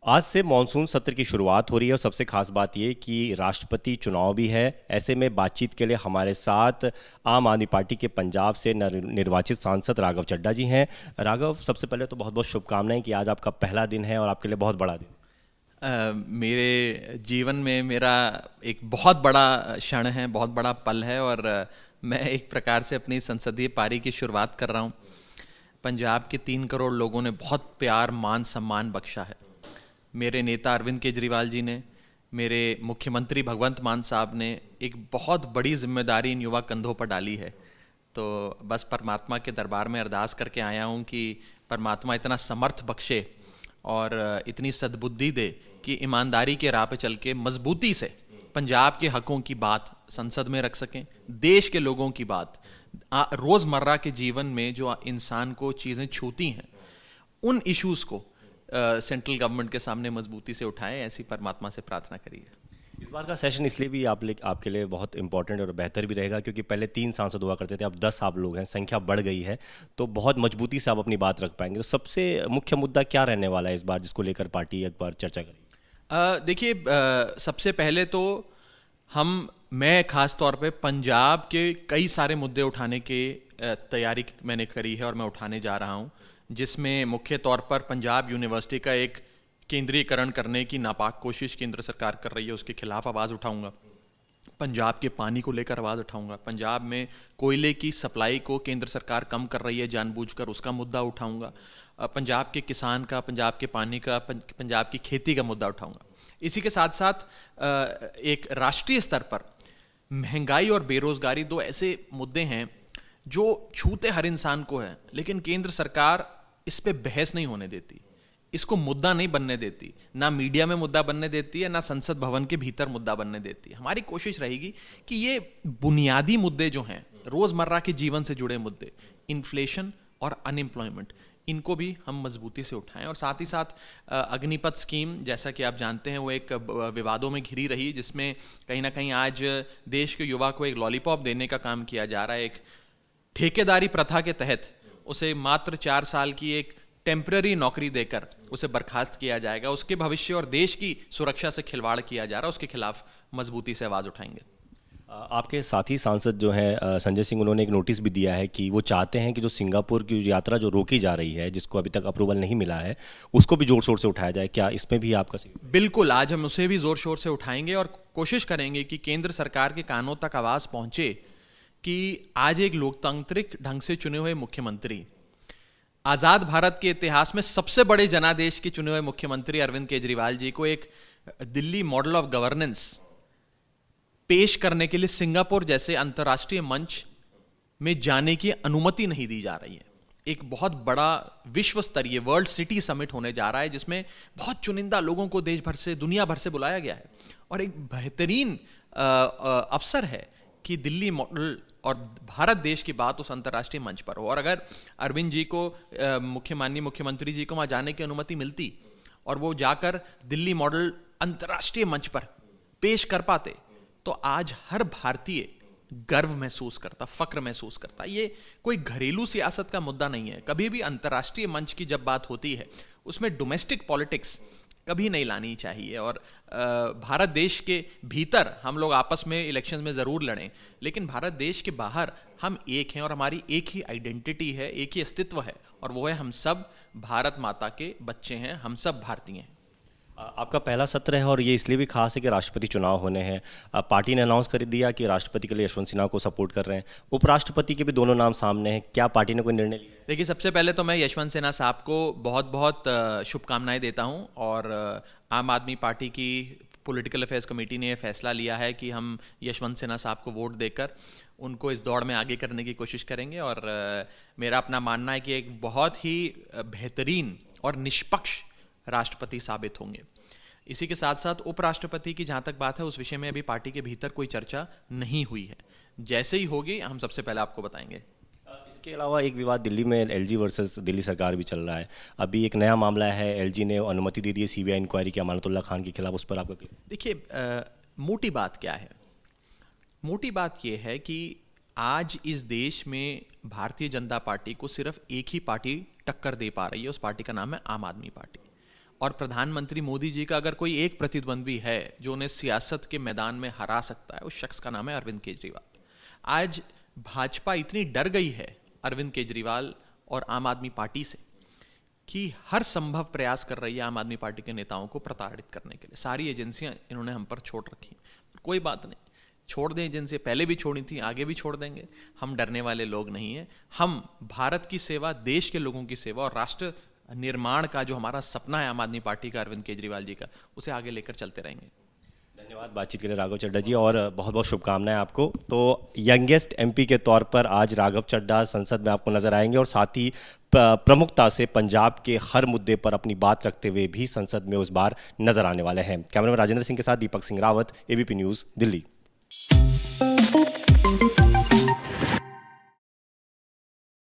आज से मानसून सत्र की शुरुआत हो रही है और सबसे खास बात ये कि राष्ट्रपति चुनाव भी है। ऐसे में बातचीत के लिए हमारे साथ आम आदमी पार्टी के पंजाब से निर्वाचित सांसद राघव चड्ढा जी हैं। राघव, सबसे पहले तो बहुत बहुत शुभकामनाएं कि आज आपका पहला दिन है और आपके लिए बहुत बड़ा दिन। मेरे जीवन में मेरा एक बहुत बड़ा क्षण है, बहुत बड़ा पल है। और मैं एक प्रकार से अपनी संसदीय पारी की शुरुआत कर रहा हूँ। पंजाब के 3 करोड़ लोगों ने बहुत प्यार मान सम्मान बख्शा है। मेरे नेता अरविंद केजरीवाल जी ने, मेरे मुख्यमंत्री भगवंत मान साहब ने एक बहुत बड़ी जिम्मेदारी इन युवा कंधों पर डाली है। तो बस परमात्मा के दरबार में अरदास करके आया हूँ कि परमात्मा इतना समर्थ बख्शे और इतनी सद्बुद्धि दे कि ईमानदारी के राह पे चल के मजबूती से पंजाब के हकों की बात संसद में रख सकें, देश के लोगों की बात, रोज़मर्रा के जीवन में जो इंसान को चीज़ें छूती हैं उन इश्यूज़ को सेंट्रल गवर्नमेंट के सामने मजबूती से उठाएं। ऐसी परमात्मा से प्रार्थना करिए। इस बार का सेशन इसलिए भी आपके लिए बहुत इंपॉर्टेंट और बेहतर भी रहेगा क्योंकि पहले 3 सांसद हुआ करते थे, अब 10 आप लोग हैं, संख्या बढ़ गई है। तो बहुत मजबूती से आप अपनी बात रख पाएंगे। तो सबसे मुख्य मुद्दा क्या रहने वाला है इस बार, जिसको लेकर पार्टी एक बार चर्चा करेगी? देखिए, सबसे पहले तो मैं खास तौर पे पंजाब के कई सारे मुद्दे उठाने के तैयारी मैंने करी है और मैं उठाने जा रहा हूँ, जिसमें मुख्य तौर पर पंजाब यूनिवर्सिटी का एक केंद्रीयकरण करने की नापाक कोशिश केंद्र सरकार कर रही है, उसके खिलाफ आवाज़ उठाऊंगा। पंजाब के पानी को लेकर आवाज़ उठाऊंगा। पंजाब में कोयले की सप्लाई को केंद्र सरकार कम कर रही है जानबूझकर, उसका मुद्दा उठाऊंगा। पंजाब के किसान का, पंजाब के पानी का, पंजाब की खेती का मुद्दा उठाऊंगा। इसी के साथ साथ एक राष्ट्रीय स्तर पर महंगाई और बेरोजगारी दो ऐसे मुद्दे हैं जो छूते हर इंसान को है, लेकिन केंद्र सरकार इस पे बहस नहीं होने देती, इसको मुद्दा नहीं बनने देती, ना मीडिया में मुद्दा बनने देती है, ना संसद भवन के भीतर मुद्दा बनने देती है। हमारी कोशिश रहेगी कि ये बुनियादी मुद्दे जो हैं, रोजमर्रा के जीवन से जुड़े मुद्दे, इन्फ्लेशन और अनएम्प्लॉयमेंट, इनको भी हम मजबूती से उठाएं। और साथ ही साथ अग्निपथ स्कीम, जैसा कि आप जानते हैं, वो एक विवादों में घिरी रही, जिसमें कहीं ना कहीं आज देश के युवा को एक लॉलीपॉप देने का काम किया जा रहा है। एक ठेकेदारी प्रथा के तहत उसे मात्र 4 साल की एक टेम्पररी नौकरी देकर उसे बर्खास्त किया जाएगा। उसके भविष्य और देश की सुरक्षा से खिलवाड़ किया जा रहा है, उसके खिलाफ मजबूती से आवाज़ उठाएंगे। आपके साथी सांसद जो हैं संजय सिंह, उन्होंने एक नोटिस भी दिया है कि वो चाहते हैं कि जो सिंगापुर की यात्रा जो रोकी जा रही है, जिसको अभी तक अप्रूवल नहीं मिला है, उसको भी जोर शोर से उठाया जाए। क्या इसमें भी आपका बिल्कुल, आज हम उसे भी जोर शोर से उठाएंगे और कोशिश करेंगे कि केंद्र सरकार के कानों तक आवाज़ पहुंचे कि आज एक लोकतांत्रिक ढंग से चुने हुए मुख्यमंत्री, आज़ाद भारत के इतिहास में सबसे बड़े जनादेश के चुने हुए मुख्यमंत्री अरविंद केजरीवाल जी को एक दिल्ली मॉडल ऑफ गवर्नेंस पेश करने के लिए सिंगापुर जैसे अंतर्राष्ट्रीय मंच में जाने की अनुमति नहीं दी जा रही है। एक बहुत बड़ा विश्व स्तरीय वर्ल्ड सिटी समिट होने जा रहा है, जिसमें बहुत चुनिंदा लोगों को देश भर से, दुनिया भर से बुलाया गया है और एक बेहतरीन अवसर है कि दिल्ली मॉडल और भारत देश की बात उस अंतर्राष्ट्रीय मंच पर हो। और अगर अरविंद जी को, माननीय मुख्यमंत्री जी को वहां जाने की अनुमति मिलती और वो जाकर दिल्ली मॉडल अंतर्राष्ट्रीय मंच पर पेश कर पाते, तो आज हर भारतीय गर्व महसूस करता, फक्र महसूस करता। ये कोई घरेलू सियासत का मुद्दा नहीं है। कभी भी अंतर्राष्ट्रीय मंच की जब बात होती है, उसमें डोमेस्टिक पॉलिटिक्स कभी नहीं लानी चाहिए। और भारत देश के भीतर हम लोग आपस में इलेक्शन में ज़रूर लड़ें, लेकिन भारत देश के बाहर हम एक हैं और हमारी एक ही आइडेंटिटी है, एक ही अस्तित्व है, और वो है हम सब भारत माता के बच्चे हैं, हम सब भारतीय हैं। आपका पहला सत्र है और ये इसलिए भी खास है कि राष्ट्रपति चुनाव होने हैं। पार्टी ने अनाउंस कर दिया कि राष्ट्रपति के लिए यशवंत सिन्हा को सपोर्ट कर रहे हैं। उपराष्ट्रपति के भी दोनों नाम सामने हैं। क्या पार्टी ने कोई निर्णय लिया? देखिए, सबसे पहले तो मैं यशवंत सिन्हा साहब को बहुत बहुत शुभकामनाएं देता हूं और आम आदमी पार्टी की पॉलिटिकल अफेयर्स कमेटी ने यह फैसला लिया है कि हम यशवंत सिन्हा साहब को वोट देकर उनको इस दौड़ में आगे करने की कोशिश करेंगे। और मेरा अपना मानना है कि एक बहुत ही बेहतरीन और निष्पक्ष राष्ट्रपति साबित होंगे। इसी के साथ साथ उपराष्ट्रपति की जहां तक बात है, उस विषय में अभी पार्टी के भीतर कोई चर्चा नहीं हुई है। जैसे ही होगी हम सबसे पहले आपको बताएंगे। इसके अलावा एक विवाद दिल्ली में एलजी वर्सेस दिल्ली सरकार भी चल रहा है। अभी एक नया मामला है, एलजी ने अनुमति दे दी है सीबीआई इंक्वायरी की अमानतुल्लाह खान के खिलाफ। उस पर आपका देखिए, मोटी बात क्या है? मोटी बात यह है कि आज इस देश में भारतीय जनता पार्टी को सिर्फ एक ही पार्टी टक्कर दे पा रही है, उस पार्टी का नाम है आम आदमी पार्टी। और प्रधानमंत्री मोदी जी का अगर कोई एक प्रतिद्वंद्वी है जो उन्हें सियासत के मैदान में हरा सकता है, उस शख्स का नाम है अरविंद केजरीवाल। आज भाजपा इतनी डर गई है अरविंद केजरीवाल और आम आदमी पार्टी से कि हर संभव प्रयास कर रही है आम आदमी पार्टी के नेताओं को प्रताड़ित करने के लिए। सारी एजेंसियां इन्होंने हम पर छोड़ रखी। कोई बात नहीं, छोड़ दें एजेंसियां, पहले भी छोड़ी थी, आगे भी छोड़ देंगे। हम डरने वाले लोग नहीं हैं। हम भारत की सेवा, देश के लोगों की सेवा और राष्ट्र निर्माण का जो हमारा सपना है आम आदमी पार्टी का, अरविंद केजरीवाल जी का, उसे आगे लेकर चलते रहेंगे। धन्यवाद बातचीत के लिए राघव चड्ढा जी, और बहुत बहुत शुभकामनाएं आपको। तो यंगेस्ट एमपी के तौर पर आज राघव चड्ढा संसद में आपको नजर आएंगे और साथ ही प्रमुखता से पंजाब के हर मुद्दे पर अपनी बात रखते हुए भी संसद में उस बार नजर आने वाले हैं। कैमरामैन राजेंद्र सिंह के साथ दीपक सिंह रावत, एबीपी न्यूज़, दिल्ली।